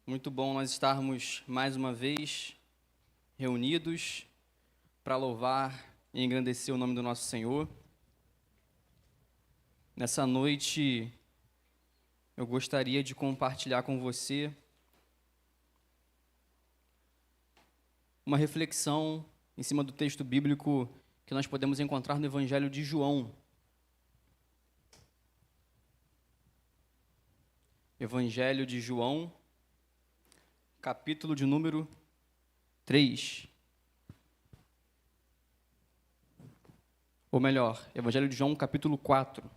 Muito bom nós estarmos mais uma vez reunidos para louvar e engrandecer o nome do nosso Senhor. Nessa noite, eu gostaria de compartilhar com você uma reflexão em cima do texto bíblico que nós podemos encontrar no Evangelho de João. Evangelho de João, capítulo de número 3. Ou melhor, Evangelho de João, capítulo 4.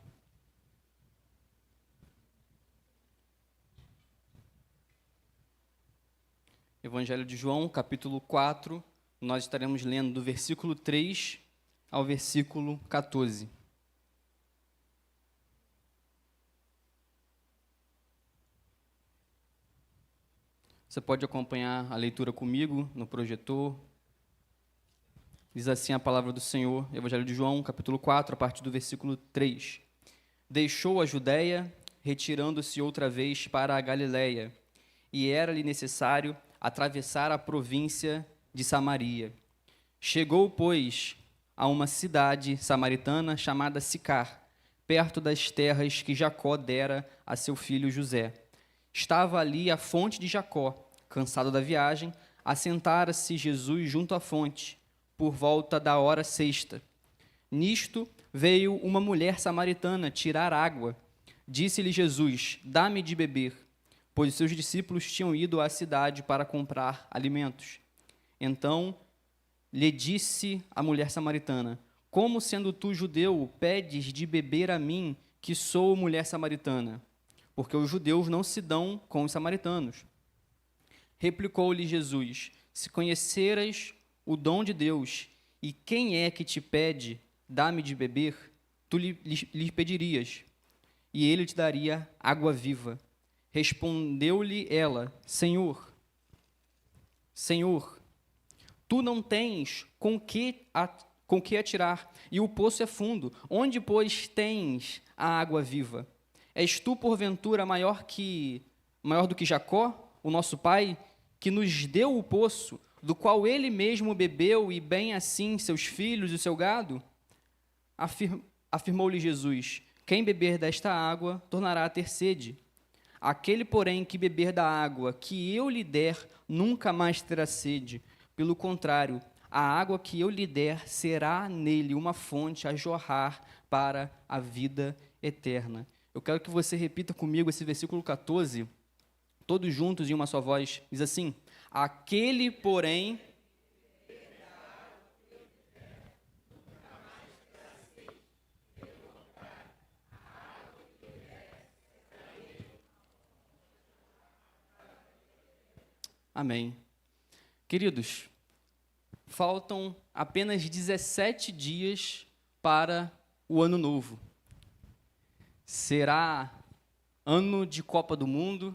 Evangelho de João, capítulo 4, nós estaremos lendo do versículo 3 ao versículo 14. Você pode acompanhar a leitura comigo no projetor. Diz assim a palavra do Senhor, Evangelho de João, capítulo 4, a partir do versículo 3. Deixou a Judéia, retirando-se outra vez para a Galiléia, e era-lhe necessário atravessar a província de Samaria. Chegou, pois, a uma cidade samaritana chamada Sicar, perto das terras que Jacó dera a seu filho José. Estava ali a fonte de Jacó. Cansado da viagem, assentara-se Jesus junto à fonte, por volta da hora sexta. Nisto veio uma mulher samaritana tirar água. Disse-lhe Jesus: dá-me de beber, pois os seus discípulos tinham ido à cidade para comprar alimentos. Então lhe disse a mulher samaritana: como, sendo tu judeu, pedes de beber a mim, que sou mulher samaritana? Porque os judeus não se dão com os samaritanos. Replicou-lhe Jesus: se conheceras o dom de Deus, e quem é que te pede, dá-me de beber, tu lhe pedirias, e ele te daria água viva. Respondeu-lhe ela: Senhor, tu não tens com que atirar, e o poço é fundo. Onde, pois, tens a água viva? És tu, porventura, maior do que Jacó, o nosso pai, que nos deu o poço, do qual ele mesmo bebeu, e bem assim seus filhos e o seu gado? Afirmou-lhe Jesus: quem beber desta água tornará a ter sede. Aquele, porém, que beber da água que eu lhe der, nunca mais terá sede. Pelo contrário, a água que eu lhe der será nele uma fonte a jorrar para a vida eterna. Eu quero que você repita comigo esse versículo 14, todos juntos em uma só voz. Diz assim: aquele, porém... Amém. Queridos, faltam apenas 17 dias para o Ano Novo. Será ano de Copa do Mundo,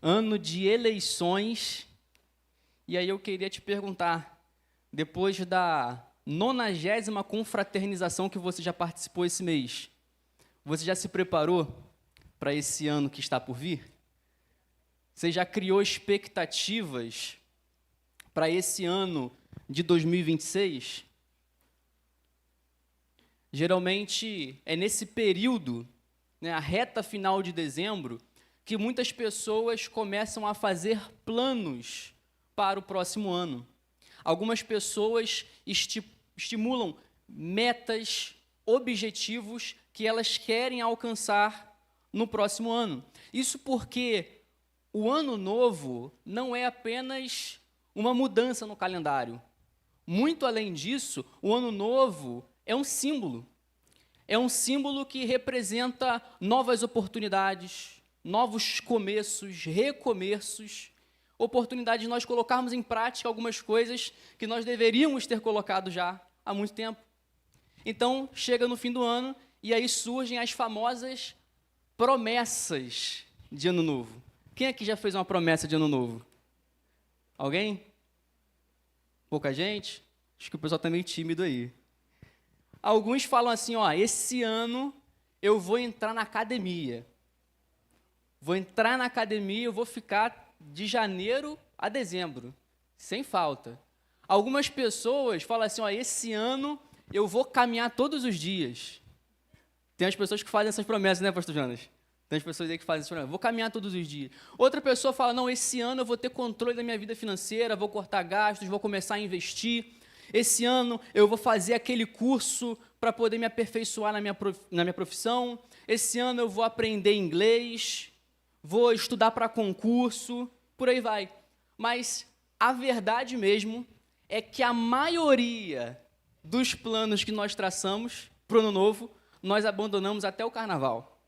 ano de eleições, e aí eu queria te perguntar, depois da 90ª confraternização que você já participou esse mês, você já se preparou para esse ano que está por vir? Você já criou expectativas para esse ano de 2026? Geralmente é nesse período, a reta final de dezembro, que muitas pessoas começam a fazer planos para o próximo ano. Algumas pessoas estimulam metas, objetivos que elas querem alcançar no próximo ano. Isso porque o ano novo não é apenas uma mudança no calendário. Muito além disso, o ano novo é um símbolo. É um símbolo que representa novas oportunidades, novos começos, recomeços, oportunidade de nós colocarmos em prática algumas coisas que nós deveríamos ter colocado já há muito tempo. Então, chega no fim do ano e aí surgem as famosas promessas de ano novo. Quem aqui já fez uma promessa de ano novo? Alguém? Pouca gente? Acho que o pessoal está meio tímido aí. Alguns falam assim, esse ano eu vou entrar na academia. Eu vou ficar de janeiro a dezembro, sem falta. Algumas pessoas falam assim, ó, esse ano eu vou caminhar todos os dias. Tem as pessoas que fazem essas promessas, né, pastor Jonas? Tem as pessoas aí que fazem essas promessas, vou caminhar todos os dias. Outra pessoa fala, não, esse ano eu vou ter controle da minha vida financeira, vou cortar gastos, vou começar a investir. Esse ano eu vou fazer aquele curso para poder me aperfeiçoar na minha profissão. Esse ano eu vou aprender inglês, vou estudar para concurso, por aí vai. Mas a verdade mesmo é que a maioria dos planos que nós traçamos para o ano novo, nós abandonamos até o carnaval.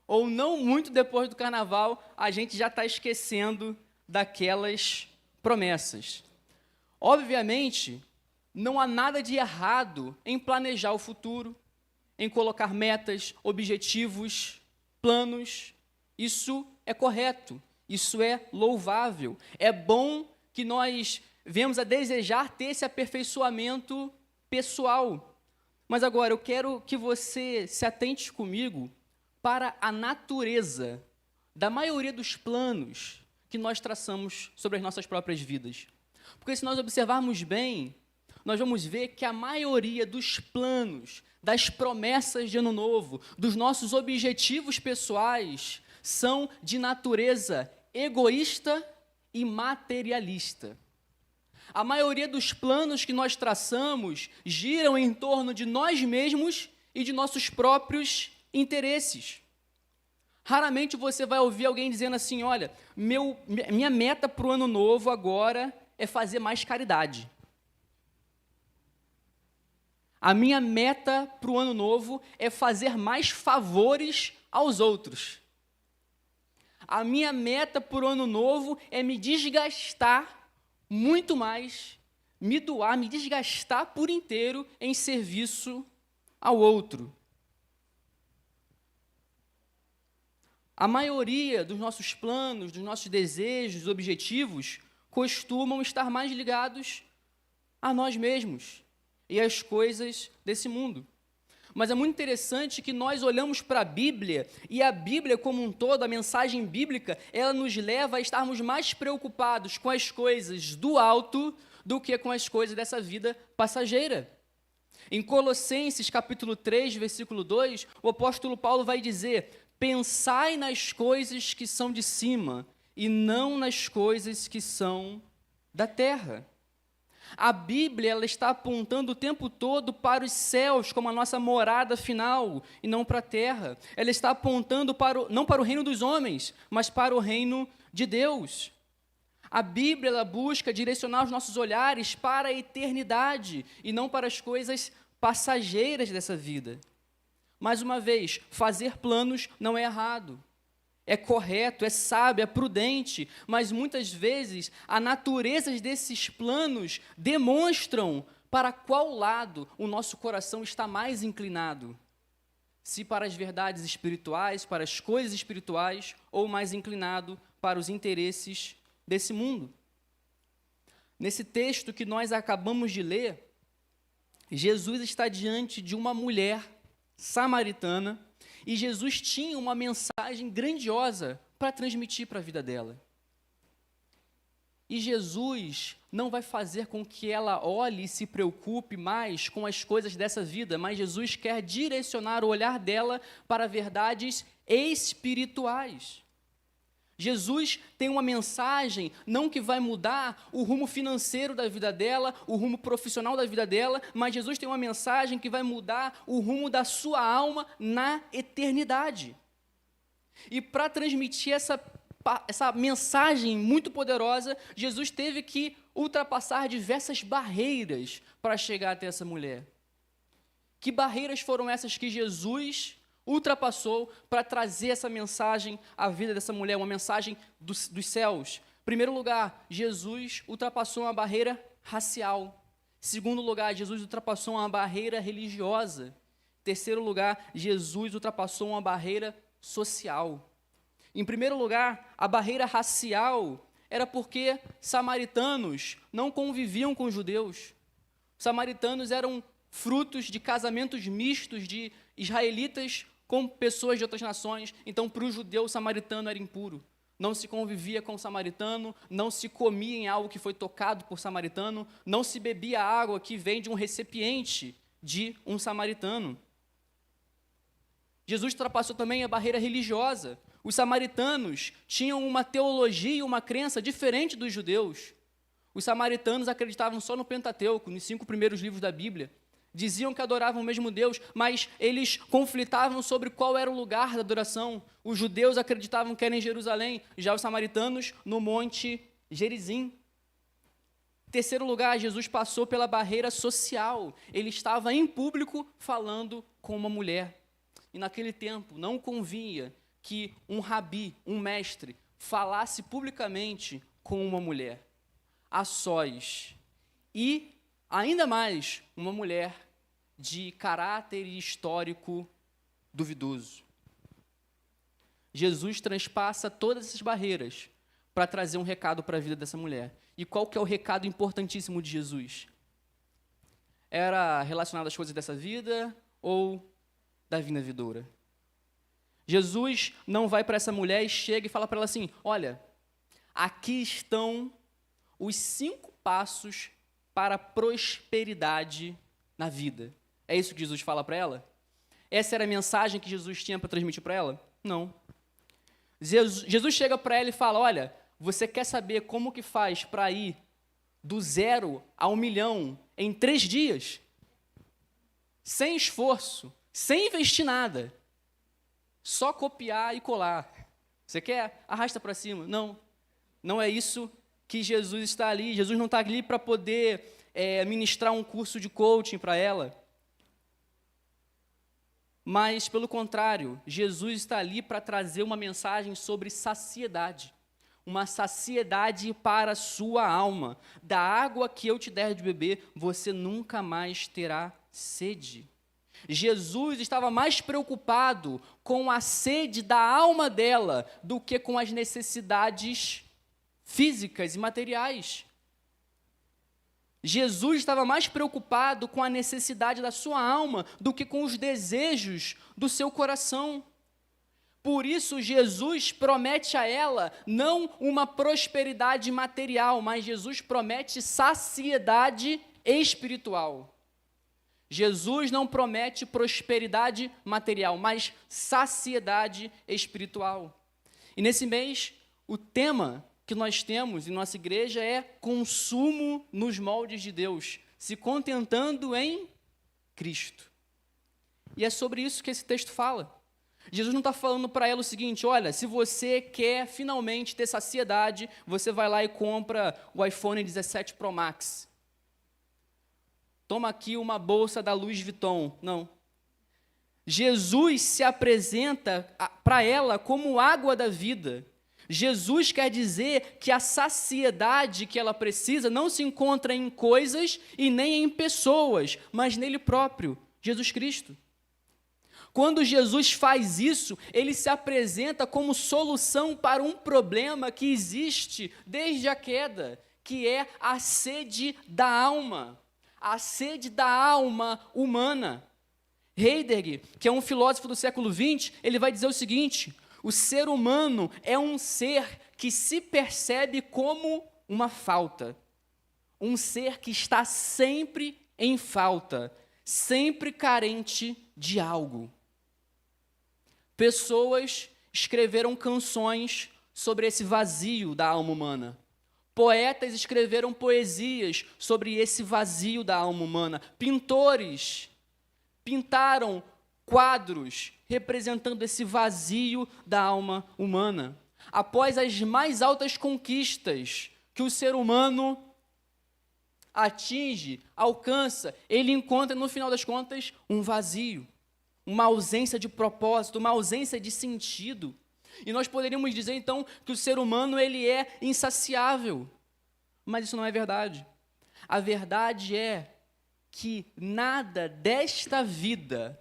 Ou não muito depois do carnaval, a gente já está esquecendo daquelas promessas. Obviamente, não há nada de errado em planejar o futuro, em colocar metas, objetivos, planos. Isso é correto, isso é louvável. É bom que nós venhamos a desejar ter esse aperfeiçoamento pessoal. Mas agora, eu quero que você se atente comigo para a natureza da maioria dos planos que nós traçamos sobre as nossas próprias vidas. Porque se nós observarmos bem, nós vamos ver que a maioria dos planos, das promessas de ano novo, dos nossos objetivos pessoais, são de natureza egoísta e materialista. A maioria dos planos que nós traçamos giram em torno de nós mesmos e de nossos próprios interesses. Raramente você vai ouvir alguém dizendo assim, olha, minha meta para o ano novo agora é fazer mais caridade. A minha meta para o ano novo é fazer mais favores aos outros. A minha meta para o ano novo é me desgastar muito mais, me doar, me desgastar por inteiro em serviço ao outro. A maioria dos nossos planos, dos nossos desejos, objetivos, costumam estar mais ligados a nós mesmos e às coisas desse mundo. Mas é muito interessante que nós olhamos para a Bíblia, e a Bíblia como um todo, a mensagem bíblica, ela nos leva a estarmos mais preocupados com as coisas do alto do que com as coisas dessa vida passageira. Em Colossenses, capítulo 3, versículo 2, o apóstolo Paulo vai dizer, pensai nas coisas que são de cima, e não nas coisas que são da terra. A Bíblia ela está apontando o tempo todo para os céus como a nossa morada final e não para a terra. Ela está apontando não para o reino dos homens, mas para o reino de Deus. A Bíblia ela busca direcionar os nossos olhares para a eternidade e não para as coisas passageiras dessa vida. Mais uma vez, fazer planos não é errado. É correto, é sábio, é prudente, mas muitas vezes a natureza desses planos demonstram para qual lado o nosso coração está mais inclinado. Se para as verdades espirituais, para as coisas espirituais, ou mais inclinado para os interesses desse mundo. Nesse texto que nós acabamos de ler, Jesus está diante de uma mulher samaritana, e Jesus tinha uma mensagem grandiosa para transmitir para a vida dela. E Jesus não vai fazer com que ela olhe e se preocupe mais com as coisas dessa vida, mas Jesus quer direcionar o olhar dela para verdades espirituais. Jesus tem uma mensagem, não que vai mudar o rumo financeiro da vida dela, o rumo profissional da vida dela, mas Jesus tem uma mensagem que vai mudar o rumo da sua alma na eternidade. E para transmitir essa mensagem muito poderosa, Jesus teve que ultrapassar diversas barreiras para chegar até essa mulher. Que barreiras foram essas que Jesus ultrapassou para trazer essa mensagem à vida dessa mulher, uma mensagem dos céus? Em primeiro lugar, Jesus ultrapassou uma barreira racial. Em segundo lugar, Jesus ultrapassou uma barreira religiosa. Em terceiro lugar, Jesus ultrapassou uma barreira social. Em primeiro lugar, a barreira racial era porque samaritanos não conviviam com judeus. Samaritanos eram frutos de casamentos mistos de israelitas com pessoas de outras nações, então para o judeu o samaritano era impuro. não se convivia com o samaritano, não se comia em algo que foi tocado por samaritano, não se bebia água que vem de um recipiente de um samaritano. Jesus ultrapassou também a barreira religiosa. Os samaritanos tinham uma teologia, uma crença diferente dos judeus. Os samaritanos acreditavam só no Pentateuco, nos 5 primeiros livros da Bíblia. Diziam que adoravam o mesmo Deus, mas eles conflitavam sobre qual era o lugar da adoração. Os judeus acreditavam que era em Jerusalém, já os samaritanos no Monte Gerizim. Terceiro lugar, Jesus passou pela barreira social. Ele estava em público falando com uma mulher. E naquele tempo não convinha que um rabi, um mestre, falasse publicamente com uma mulher, a sós. E, ainda mais, uma mulher de caráter histórico duvidoso. Jesus transpassa todas essas barreiras para trazer um recado para a vida dessa mulher. E qual que é o recado importantíssimo de Jesus? Era relacionado às coisas dessa vida ou da vida vindoura? Jesus não vai para essa mulher e chega e fala para ela assim: olha, aqui estão os 5 passos para a prosperidade na vida. É isso que Jesus fala para ela? Essa era a mensagem que Jesus tinha para transmitir para ela? Não. Jesus chega para ela e fala: olha, você quer saber como que faz para ir do 0 a 1 milhão em 3 dias? Sem esforço, sem investir nada. Só copiar e colar. Você quer? Arrasta para cima. Não. Não é isso que Jesus está ali. Jesus não está ali para poder ministrar um curso de coaching para ela. Mas, pelo contrário, Jesus está ali para trazer uma mensagem sobre saciedade. Uma saciedade para a sua alma. Da água que eu te der de beber, você nunca mais terá sede. Jesus estava mais preocupado com a sede da alma dela do que com as necessidades físicas e materiais. Jesus estava mais preocupado com a necessidade da sua alma do que com os desejos do seu coração. Por isso, Jesus promete a ela não uma prosperidade material, mas Jesus promete saciedade espiritual. Jesus não promete prosperidade material, mas saciedade espiritual. E nesse mês, o tema que nós temos em nossa igreja é consumo nos moldes de Deus, se contentando em Cristo. E é sobre isso que esse texto fala. Jesus não está falando para ela o seguinte: olha, se você quer finalmente ter saciedade, você vai lá e compra o iPhone 17 Pro Max. Toma aqui uma bolsa da Louis Vuitton. Não. Jesus se apresenta para ela como água da vida. Jesus quer dizer que a saciedade que ela precisa não se encontra em coisas e nem em pessoas, mas nele próprio, Jesus Cristo. Quando Jesus faz isso, ele se apresenta como solução para um problema que existe desde a queda, que é a sede da alma. A sede da alma humana. Heidegger, que é um filósofo do século XX, ele vai dizer o seguinte: o ser humano é um ser que se percebe como uma falta. Um ser que está sempre em falta, sempre carente de algo. Pessoas escreveram canções sobre esse vazio da alma humana. Poetas escreveram poesias sobre esse vazio da alma humana. Pintores pintaram quadros representando esse vazio da alma humana. Após as mais altas conquistas que o ser humano atinge, alcança, ele encontra, no final das contas, um vazio, uma ausência de propósito, uma ausência de sentido. E nós poderíamos dizer, então, que o ser humano ele é insaciável. Mas isso não é verdade. A verdade é que nada desta vida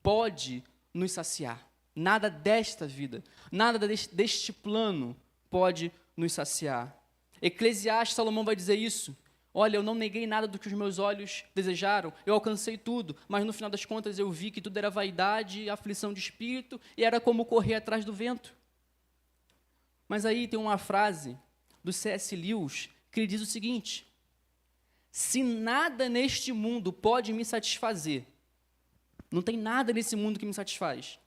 pode nos saciar. Nada desta vida, nada deste plano pode nos saciar. Eclesiastes, Salomão vai dizer isso. Olha, eu não neguei nada do que os meus olhos desejaram, eu alcancei tudo, mas no final das contas eu vi que tudo era vaidade, aflição de espírito, e era como correr atrás do vento. Mas aí tem uma frase do C.S. Lewis que diz o seguinte: se nada neste mundo pode me satisfazer, não tem nada nesse mundo que me satisfaz,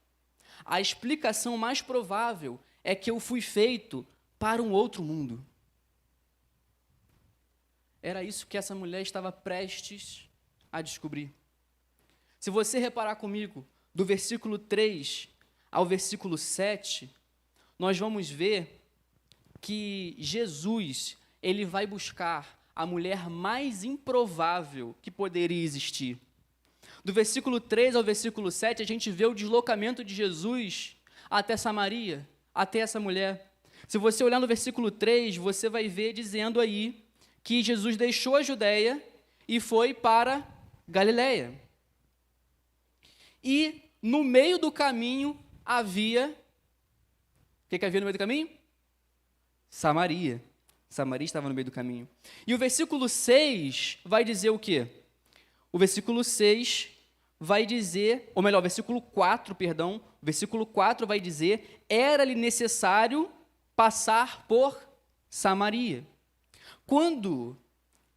a explicação mais provável é que eu fui feito para um outro mundo. Era isso que essa mulher estava prestes a descobrir. Se você reparar comigo, do versículo 3 ao versículo 7, nós vamos ver que Jesus, ele vai buscar a mulher mais improvável que poderia existir. Do versículo 3 ao versículo 7, a gente vê o deslocamento de Jesus até Samaria, até essa mulher. Se você olhar no versículo 3, você vai ver dizendo aí que Jesus deixou a Judéia e foi para Galiléia. E no meio do caminho havia... O que havia no meio do caminho? Samaria. Samaria estava no meio do caminho. E o versículo 6 vai dizer o quê? O versículo 6 vai dizer, ou melhor, versículo 4 vai dizer, era-lhe necessário passar por Samaria. Quando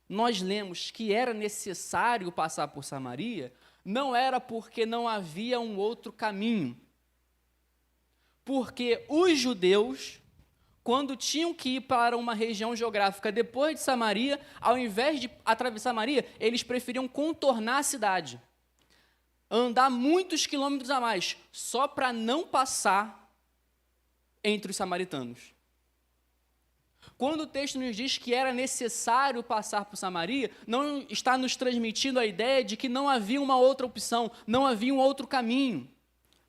nós lemos que era necessário passar por Samaria, não era porque não havia um outro caminho. Porque os judeus, quando tinham que ir para uma região geográfica depois de Samaria, ao invés de atravessar Samaria, eles preferiam contornar a cidade, andar muitos quilômetros a mais, só para não passar entre os samaritanos. Quando o texto nos diz que era necessário passar por Samaria, não está nos transmitindo a ideia de que não havia uma outra opção, não havia um outro caminho.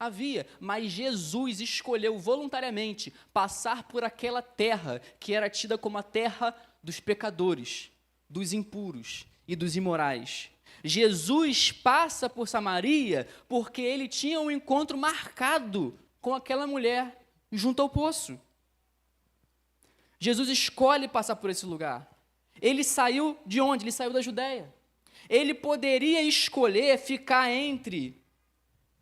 Havia, mas Jesus escolheu voluntariamente passar por aquela terra que era tida como a terra dos pecadores, dos impuros e dos imorais. Jesus passa por Samaria porque ele tinha um encontro marcado com aquela mulher junto ao poço. Jesus escolhe passar por esse lugar. Ele saiu de onde? Ele saiu da Judéia. Ele poderia escolher ficar entre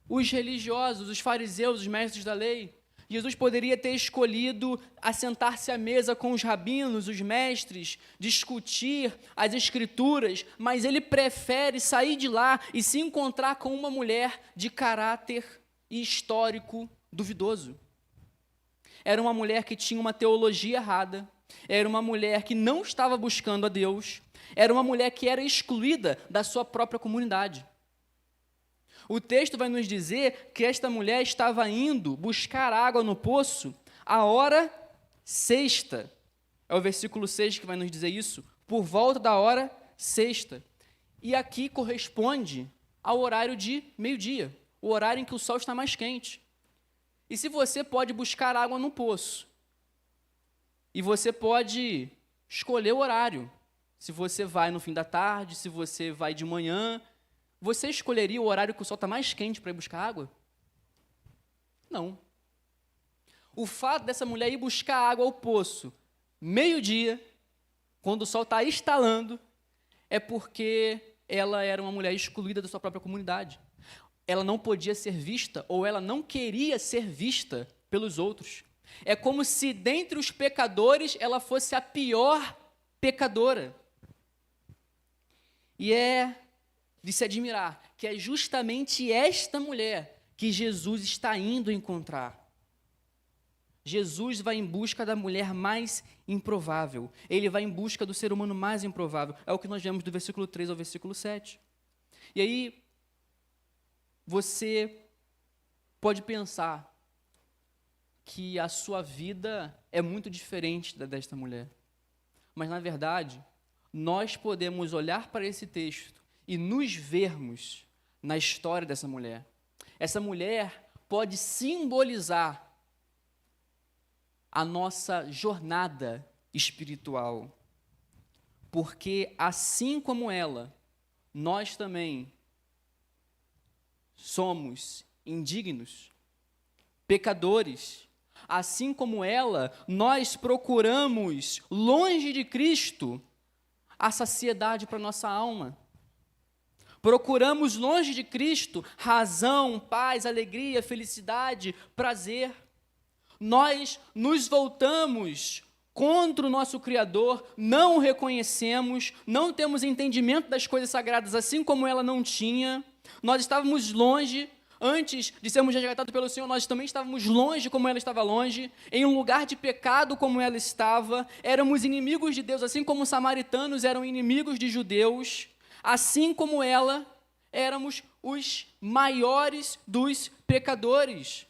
os religiosos, os fariseus, os mestres da lei. Jesus poderia ter escolhido assentar-se à mesa com os rabinos, os mestres, discutir as escrituras, mas ele prefere sair de lá e se encontrar com uma mulher de caráter e histórico duvidoso. Era uma mulher que tinha uma teologia errada, era uma mulher que não estava buscando a Deus, era uma mulher que era excluída da sua própria comunidade. O texto vai nos dizer que esta mulher estava indo buscar água no poço à hora sexta. É o versículo 6 que vai nos dizer isso, por volta da hora sexta. E aqui corresponde ao horário de meio-dia, o horário em que o sol está mais quente. E se você pode buscar água no poço, e você pode escolher o horário, se você vai no fim da tarde, se você vai de manhã, você escolheria o horário que o sol está mais quente para ir buscar água? Não. O fato dessa mulher ir buscar água ao poço, meio-dia, quando o sol está estalando, é porque ela era uma mulher excluída da sua própria comunidade. Ela não podia ser vista, ou ela não queria ser vista pelos outros. É como se, dentre os pecadores, ela fosse a pior pecadora. E é de se admirar que é justamente esta mulher que Jesus está indo encontrar. Jesus vai em busca da mulher mais improvável. Ele vai em busca do ser humano mais improvável. É o que nós vemos do versículo 3 ao versículo 7. E aí, você pode pensar que a sua vida é muito diferente da desta mulher. Mas, na verdade, nós podemos olhar para esse texto e nos vermos na história dessa mulher. Essa mulher pode simbolizar a nossa jornada espiritual, porque assim como ela, nós também somos indignos, pecadores. Assim como ela, nós procuramos, longe de Cristo, a saciedade para nossa alma. Procuramos longe de Cristo razão, paz, alegria, felicidade, prazer. nós nos voltamos contra o nosso Criador, não o reconhecemos, não temos entendimento das coisas sagradas, assim como ela não tinha. Nós estávamos longe, antes de sermos resgatados pelo Senhor, nós também estávamos longe como ela estava longe, em um lugar de pecado como ela estava, éramos inimigos de Deus, assim como os samaritanos eram inimigos de judeus, assim como ela, éramos os maiores dos pecadores.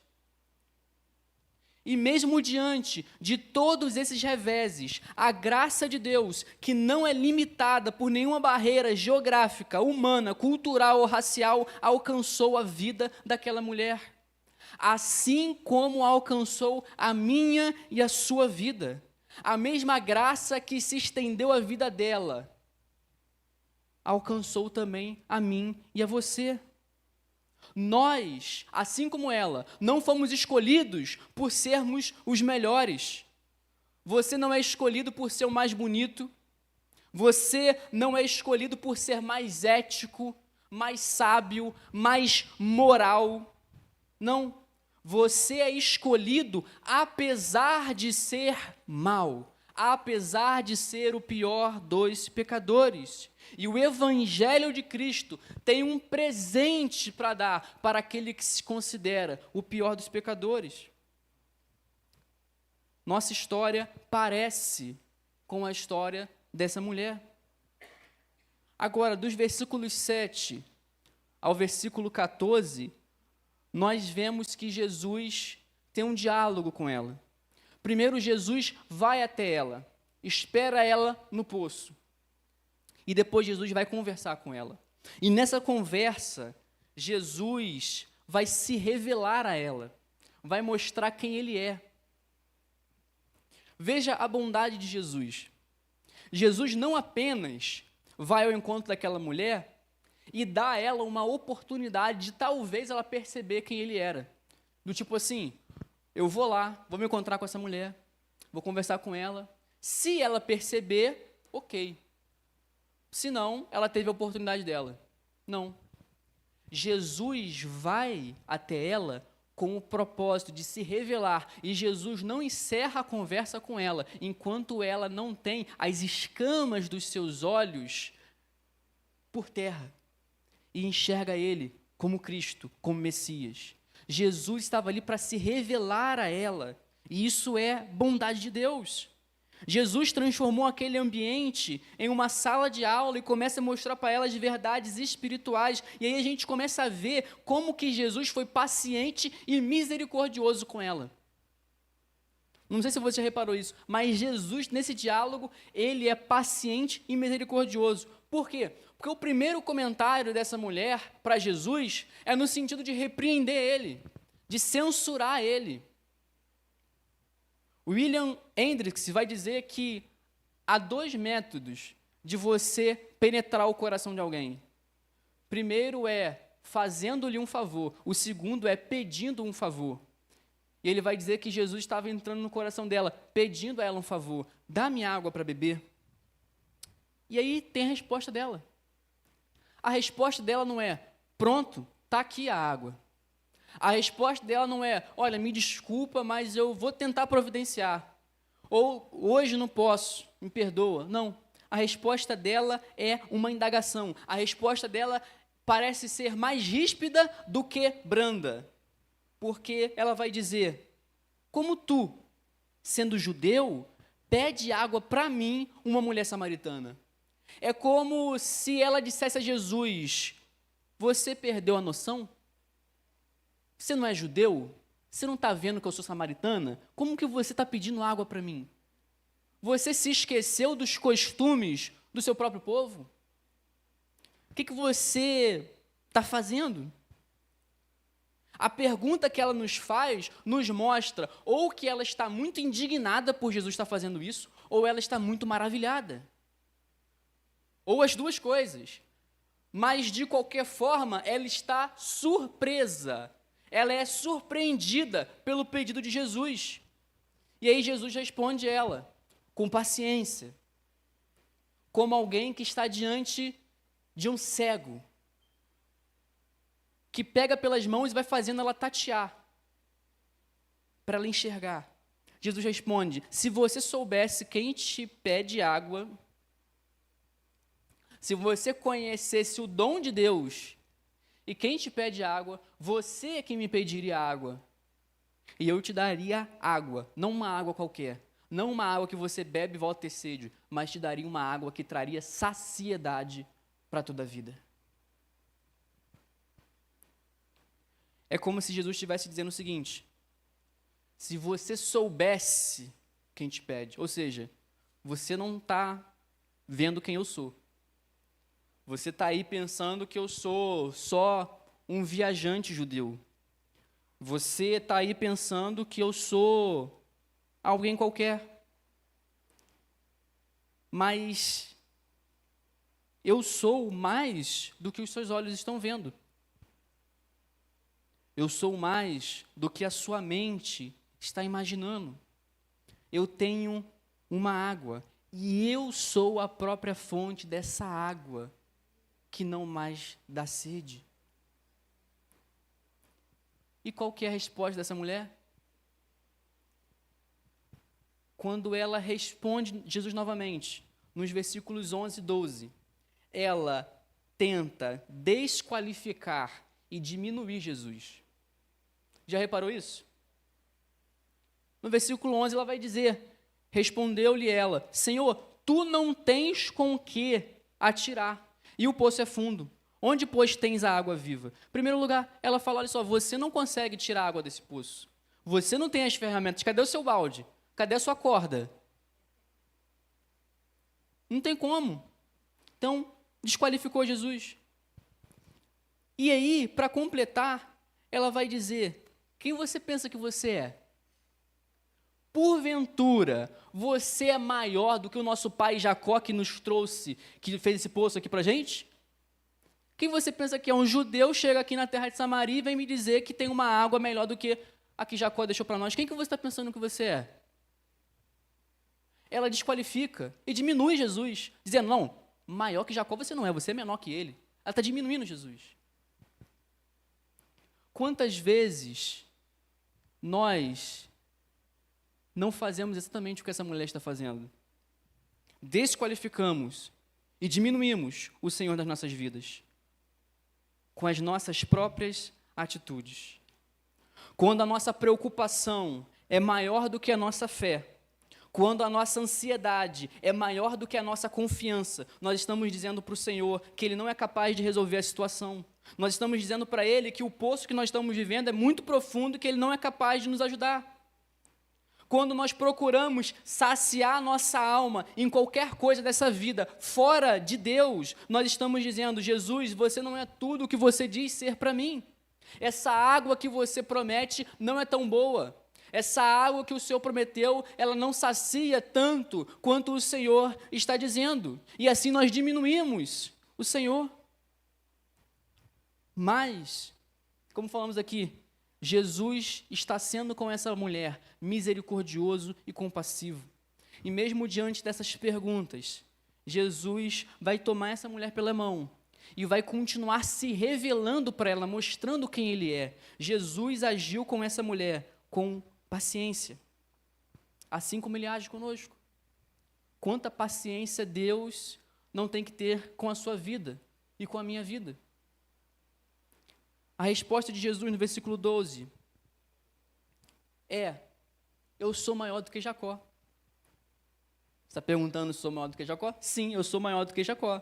E mesmo diante de todos esses reveses, a graça de Deus, que não é limitada por nenhuma barreira geográfica, humana, cultural ou racial, alcançou a vida daquela mulher. Assim como alcançou a minha e a sua vida. A mesma graça que se estendeu à vida dela, alcançou também a mim e a você. Nós, assim como ela, não fomos escolhidos por sermos os melhores. Você não é escolhido por ser o mais bonito. Você não é escolhido por ser mais ético, mais sábio, mais moral. Não. Você é escolhido apesar de ser mau, apesar de ser o pior dos pecadores. E o Evangelho de Cristo tem um presente para dar para aquele que se considera o pior dos pecadores. Nossa história parece com a história dessa mulher. Agora, dos versículos 7 ao versículo 14, nós vemos que Jesus tem um diálogo com ela. Primeiro, Jesus vai até ela, espera ela no poço. E depois Jesus vai conversar com ela. E nessa conversa, Jesus vai se revelar a ela, vai mostrar quem ele é. Veja a bondade de Jesus. Jesus não apenas vai ao encontro daquela mulher e dá a ela uma oportunidade de talvez ela perceber quem ele era. Do tipo assim, eu vou lá, vou me encontrar com essa mulher, vou conversar com ela. Se ela perceber, ok. Se não, ela teve a oportunidade dela. Não. Jesus vai até ela com o propósito de se revelar, e Jesus não encerra a conversa com ela, enquanto ela não tem as escamas dos seus olhos por terra, e enxerga ele como Cristo, como Messias. Jesus estava ali para se revelar a ela, e isso é bondade de Deus. Jesus transformou aquele ambiente em uma sala de aula e começa a mostrar para ela as verdades espirituais. E aí a gente começa a ver como que Jesus foi paciente e misericordioso com ela. Não sei se você reparou isso, mas Jesus, nesse diálogo, ele é paciente e misericordioso. Por quê? Porque o primeiro comentário dessa mulher para Jesus é no sentido de repreender ele, de censurar ele. William Hendricks vai dizer que há dois métodos de você penetrar o coração de alguém. Primeiro é fazendo-lhe um favor, o segundo é pedindo um favor. E ele vai dizer que Jesus estava entrando no coração dela, pedindo a ela um favor, dá-me água para beber. E aí tem a resposta dela. A resposta dela não é, pronto, está aqui a água. A resposta dela não é, olha, me desculpa, mas eu vou tentar providenciar. Ou, hoje não posso, me perdoa. Não. A resposta dela é uma indagação. A resposta dela parece ser mais ríspida do que branda. Porque ela vai dizer, como tu, sendo judeu, pede água para mim, uma mulher samaritana. É como se ela dissesse a Jesus, você perdeu a noção? Você não é judeu? Você não está vendo que eu sou samaritana? Como que você está pedindo água para mim? Você se esqueceu dos costumes do seu próprio povo? O que você está fazendo? A pergunta que ela nos faz nos mostra ou que ela está muito indignada por Jesus estar fazendo isso, ou ela está muito maravilhada. Ou as duas coisas. Mas, de qualquer forma, ela está surpresa. Ela é surpreendida pelo pedido de Jesus. E aí Jesus responde ela, com paciência, como alguém que está diante de um cego, que pega pelas mãos e vai fazendo ela tatear. para ela enxergar. Jesus responde: se você soubesse quem te pede água, se você conhecesse o dom de Deus e quem te pede água, você é quem me pediria água. E eu te daria água, não uma água qualquer, não uma água que você bebe e volta a ter sede, mas te daria uma água que traria saciedade para toda a vida. É como se Jesus estivesse dizendo o seguinte: se você soubesse quem te pede, ou seja, você não está vendo quem eu sou. Você está aí pensando que eu sou só um viajante judeu. Você está aí pensando que eu sou alguém qualquer. Mas eu sou mais do que os seus olhos estão vendo. Eu sou mais do que a sua mente está imaginando. Eu tenho uma água e eu sou a própria fonte dessa água que não mais dá sede. E qual que é a resposta dessa mulher? Quando ela responde Jesus novamente, nos versículos 11 e 12, ela tenta desqualificar e diminuir Jesus. Já reparou isso? No versículo 11 ela vai dizer: respondeu-lhe ela: Senhor, tu não tens com que atirar, e o poço é fundo. Onde, pois, tens a água viva? Em primeiro lugar, ela fala: olha só, você não consegue tirar água desse poço. Você não tem as ferramentas. Cadê o seu balde? Cadê a sua corda? Não tem como. Então, desqualificou Jesus. E aí, para completar, ela vai dizer: quem você pensa que você é? Porventura, você é maior do que o nosso pai Jacó que nos trouxe, que fez esse poço aqui para a gente? Quem você pensa que é? Um judeu chega aqui na terra de Samaria e vem me dizer que tem uma água melhor do que a que Jacó deixou para nós. Quem que você está pensando que você é? Ela desqualifica e diminui Jesus, dizendo: não, maior que Jacó você não é, você é menor que ele. Ela está diminuindo Jesus. Quantas vezes nós não fazemos exatamente o que essa mulher está fazendo? Desqualificamos e diminuímos o Senhor das nossas vidas com as nossas próprias atitudes. Quando a nossa preocupação é maior do que a nossa fé, quando a nossa ansiedade é maior do que a nossa confiança, nós estamos dizendo para o Senhor que Ele não é capaz de resolver a situação. Nós estamos dizendo para Ele que o poço que nós estamos vivendo é muito profundo e que Ele não é capaz de nos ajudar. Quando nós procuramos saciar a nossa alma em qualquer coisa dessa vida, fora de Deus, nós estamos dizendo: Jesus, você não é tudo o que você diz ser para mim. Essa água que você promete não é tão boa. Essa água que o Senhor prometeu, ela não sacia tanto quanto o Senhor está dizendo. E assim nós diminuímos o Senhor. Mas, como falamos aqui, Jesus está sendo com essa mulher misericordioso e compassivo. E mesmo diante dessas perguntas, Jesus vai tomar essa mulher pela mão e vai continuar se revelando para ela, mostrando quem Ele é. Jesus agiu com essa mulher com paciência, assim como Ele age conosco. Quanta paciência Deus não tem que ter com a sua vida e com a minha vida. A resposta de Jesus no versículo 12 é: eu sou maior do que Jacó. Você está perguntando se sou maior do que Jacó? Sim, eu sou maior do que Jacó.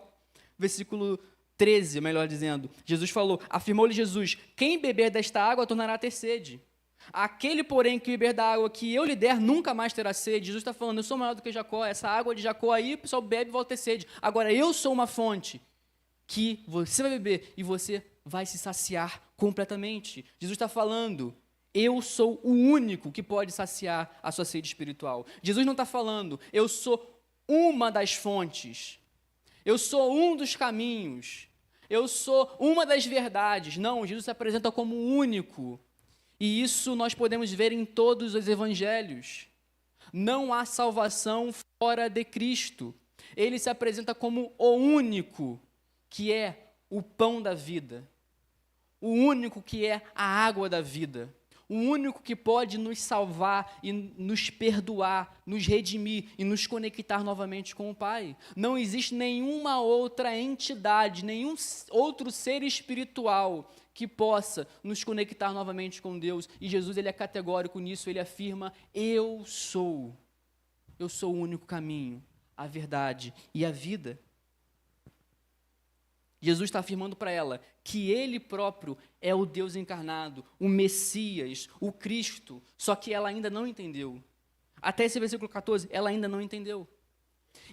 Versículo 13, melhor dizendo, Jesus falou: afirmou-lhe Jesus: quem beber desta água tornará a ter sede. Aquele, porém, que beber da água que eu lhe der, nunca mais terá sede. Jesus está falando: eu sou maior do que Jacó. Essa água de Jacó aí, o pessoal bebe e volta a ter sede. Agora, eu sou uma fonte que você vai beber e você vai se saciar completamente. Jesus está falando: eu sou o único que pode saciar a sua sede espiritual. Jesus não está falando: eu sou uma das fontes, eu sou um dos caminhos, eu sou uma das verdades. Não, Jesus se apresenta como o único. E isso nós podemos ver em todos os evangelhos. Não há salvação fora de Cristo. Ele se apresenta como o único que é o pão da vida, o único que é a água da vida, o único que pode nos salvar e nos perdoar, nos redimir e nos conectar novamente com o Pai. Não existe nenhuma outra entidade, nenhum outro ser espiritual que possa nos conectar novamente com Deus. E Jesus, ele é categórico nisso, ele afirma: eu sou o único caminho, a verdade e a vida. Jesus está afirmando para ela que Ele próprio é o Deus encarnado, o Messias, o Cristo, só que ela ainda não entendeu. Até esse versículo 14, ela ainda não entendeu.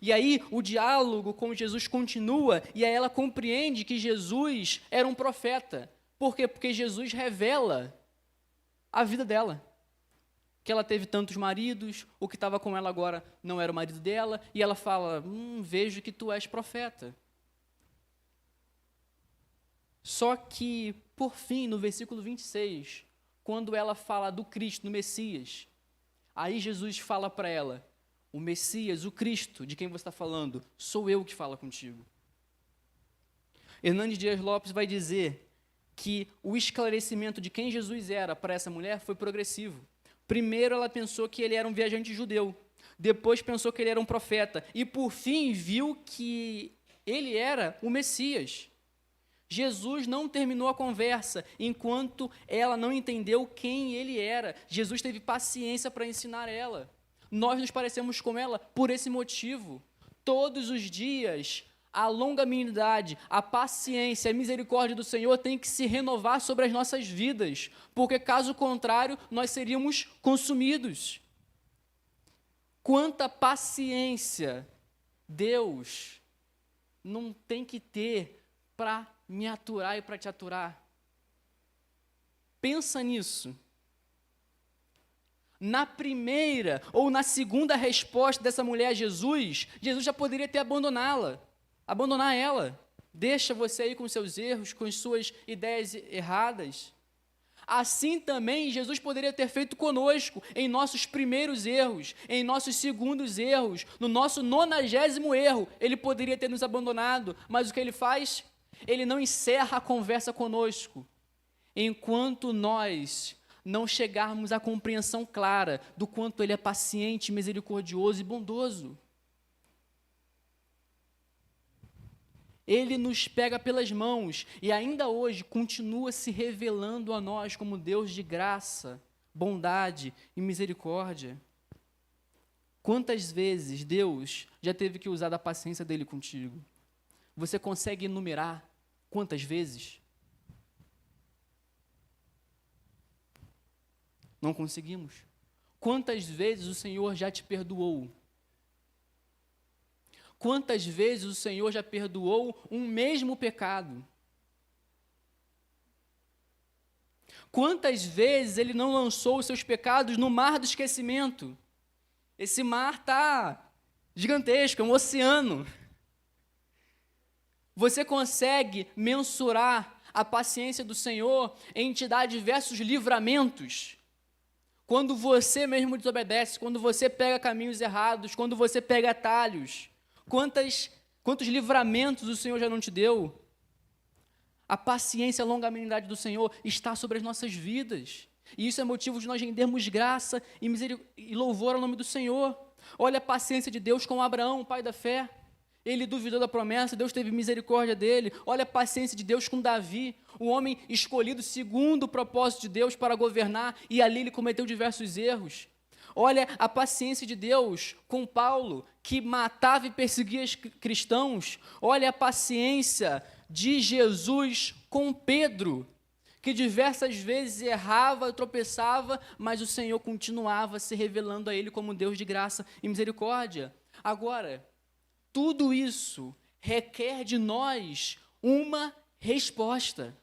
E aí o diálogo com Jesus continua, e aí ela compreende que Jesus era um profeta. Por quê? Porque Jesus revela a vida dela. Que ela teve tantos maridos, o que estava com ela agora não era o marido dela, e ela fala: vejo que tu és profeta. Só que, por fim, no versículo 26, quando ela fala do Cristo, do Messias, aí Jesus fala para ela: o Messias, o Cristo, de quem você está falando, sou eu que falo contigo. Hernandes Dias Lopes vai dizer que o esclarecimento de quem Jesus era para essa mulher foi progressivo. Primeiro ela pensou que ele era um viajante judeu, depois pensou que ele era um profeta, e por fim viu que ele era o Messias. Jesus não terminou a conversa enquanto ela não entendeu quem ele era. Jesus teve paciência para ensinar ela. Nós nos parecemos com ela por esse motivo. Todos os dias, a longanimidade, a paciência, a misericórdia do Senhor tem que se renovar sobre as nossas vidas, porque caso contrário, nós seríamos consumidos. Quanta paciência Deus não tem que ter para me aturar e para te aturar. Pensa nisso. Na primeira ou na segunda resposta dessa mulher a Jesus, Jesus já poderia ter abandonar ela. Deixa você aí com seus erros, com as suas ideias erradas. Assim também Jesus poderia ter feito conosco em nossos primeiros erros, em nossos segundos erros, no nosso 90º erro. Ele poderia ter nos abandonado, mas o que ele faz? Ele não encerra a conversa conosco, enquanto nós não chegarmos à compreensão clara do quanto Ele é paciente, misericordioso e bondoso. Ele nos pega pelas mãos e ainda hoje continua se revelando a nós como Deus de graça, bondade e misericórdia. Quantas vezes Deus já teve que usar da paciência dele contigo? Você consegue enumerar quantas vezes? Não conseguimos. Quantas vezes o Senhor já te perdoou? Quantas vezes o Senhor já perdoou um mesmo pecado? Quantas vezes Ele não lançou os seus pecados no mar do esquecimento? Esse mar está gigantesco, é um oceano. Você consegue mensurar a paciência do Senhor em te dar diversos livramentos? Quando você mesmo desobedece, quando você pega caminhos errados, quando você pega atalhos, quantos livramentos o Senhor já não te deu? A paciência, a longanimidade do Senhor está sobre as nossas vidas. E isso é motivo de nós rendermos graça e louvor ao nome do Senhor. Olha a paciência de Deus com Abraão, o pai da fé. Ele duvidou da promessa, Deus teve misericórdia dele. Olha a paciência de Deus com Davi, o homem escolhido segundo o propósito de Deus para governar, e ali ele cometeu diversos erros. Olha a paciência de Deus com Paulo, que matava e perseguia os cristãos. Olha a paciência de Jesus com Pedro, que diversas vezes errava, tropeçava, mas o Senhor continuava se revelando a ele como Deus de graça e misericórdia. Agora, tudo isso requer de nós uma resposta.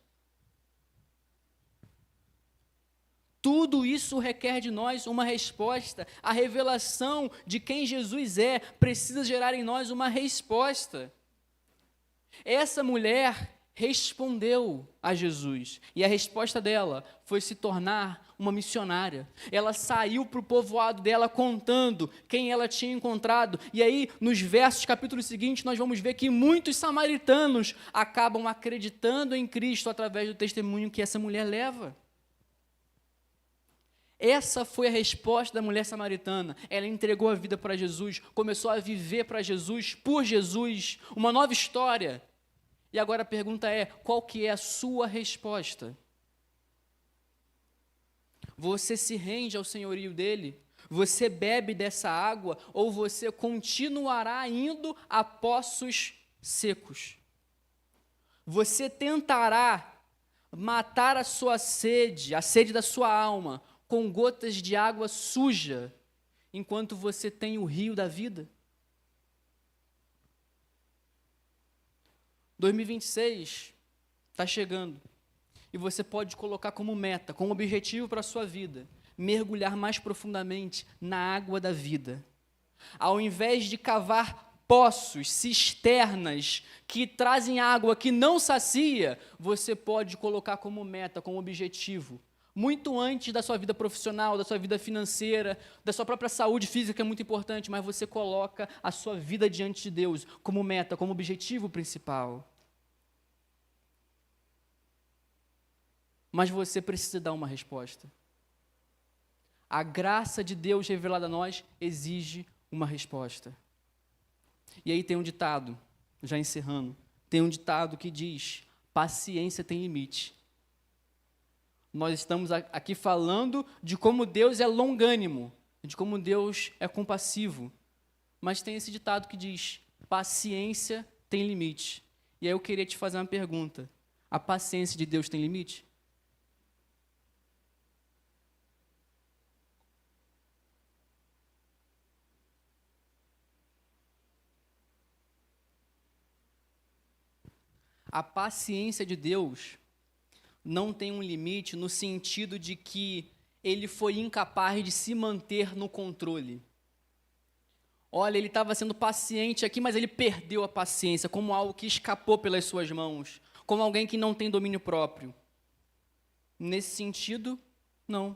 Tudo isso requer de nós uma resposta. A revelação de quem Jesus é precisa gerar em nós uma resposta. Essa mulher respondeu a Jesus, e a resposta dela foi se tornar uma missionária. Ela saiu para o povoado dela contando quem ela tinha encontrado, e aí nos versos, capítulo seguinte, nós vamos ver que muitos samaritanos acabam acreditando em Cristo através do testemunho que essa mulher leva. Essa foi a resposta da mulher samaritana. Ela entregou a vida para Jesus, começou a viver para Jesus, por Jesus, uma nova história. E agora a pergunta é, qual que é a sua resposta? Você se rende ao senhorio dele? Você bebe dessa água ou você continuará indo a poços secos? Você tentará matar a sua sede, a sede da sua alma, com gotas de água suja, enquanto você tem o rio da vida? 2026 está chegando e você pode colocar como meta, como objetivo para a sua vida, mergulhar mais profundamente na água da vida. Ao invés de cavar poços, cisternas que trazem água que não sacia, você pode colocar como meta, como objetivo, muito antes da sua vida profissional, da sua vida financeira, da sua própria saúde física, que é muito importante, mas você coloca a sua vida diante de Deus como meta, como objetivo principal. Mas você precisa dar uma resposta. A graça de Deus revelada a nós exige uma resposta. E aí tem um ditado, já encerrando, tem um ditado que diz, paciência tem limite. Nós estamos aqui falando de como Deus é longânimo, de como Deus é compassivo. Mas tem esse ditado que diz, paciência tem limite. E aí eu queria te fazer uma pergunta. A paciência de Deus tem limite? A paciência de Deus não tem um limite no sentido de que ele foi incapaz de se manter no controle. Olha, ele estava sendo paciente aqui, mas ele perdeu a paciência, como algo que escapou pelas suas mãos, como alguém que não tem domínio próprio. Nesse sentido, não.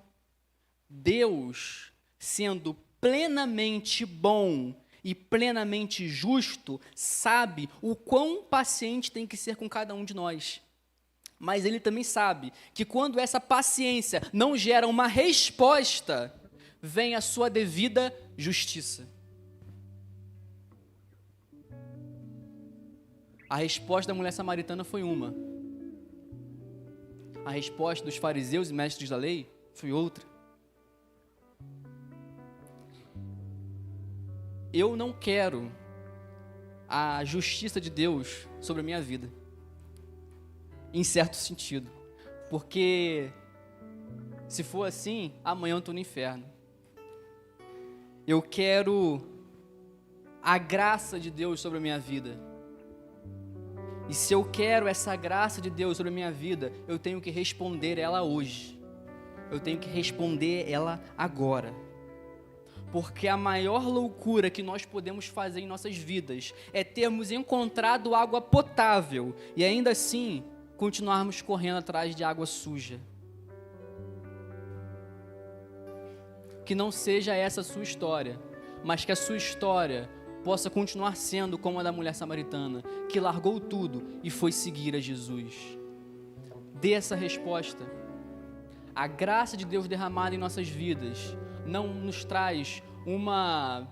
Deus, sendo plenamente bom e plenamente justo, sabe o quão paciente tem que ser com cada um de nós. Mas ele também sabe que quando essa paciência não gera uma resposta, vem a sua devida justiça. A resposta da mulher samaritana foi uma. A resposta dos fariseus e mestres da lei foi outra. Eu não quero a justiça de Deus sobre a minha vida, em certo sentido, porque se for assim, amanhã eu estou no inferno. Eu quero a graça de Deus sobre a minha vida. E se eu quero essa graça de Deus sobre a minha vida, eu tenho que responder ela hoje. Eu tenho que responder ela agora. Porque a maior loucura que nós podemos fazer em nossas vidas é termos encontrado água potável e ainda assim continuarmos correndo atrás de água suja. Que não seja essa a sua história, mas que a sua história possa continuar sendo como a da mulher samaritana, que largou tudo e foi seguir a Jesus. Dê essa resposta. A graça de Deus derramada em nossas vidas não nos traz uma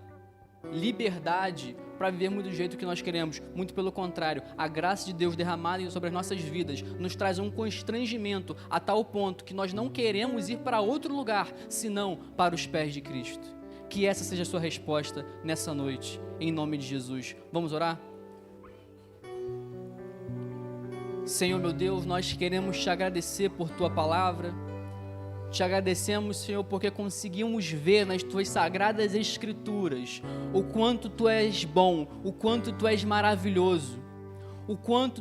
liberdade para vivermos do jeito que nós queremos. Muito pelo contrário, a graça de Deus derramada sobre as nossas vidas nos traz um constrangimento a tal ponto que nós não queremos ir para outro lugar, senão para os pés de Cristo. Que essa seja a sua resposta nessa noite, em nome de Jesus. Vamos orar? Senhor meu Deus, nós queremos te agradecer por tua palavra. Te agradecemos, Senhor, porque conseguimos ver nas tuas sagradas escrituras o quanto tu és bom, o quanto tu és maravilhoso, o quanto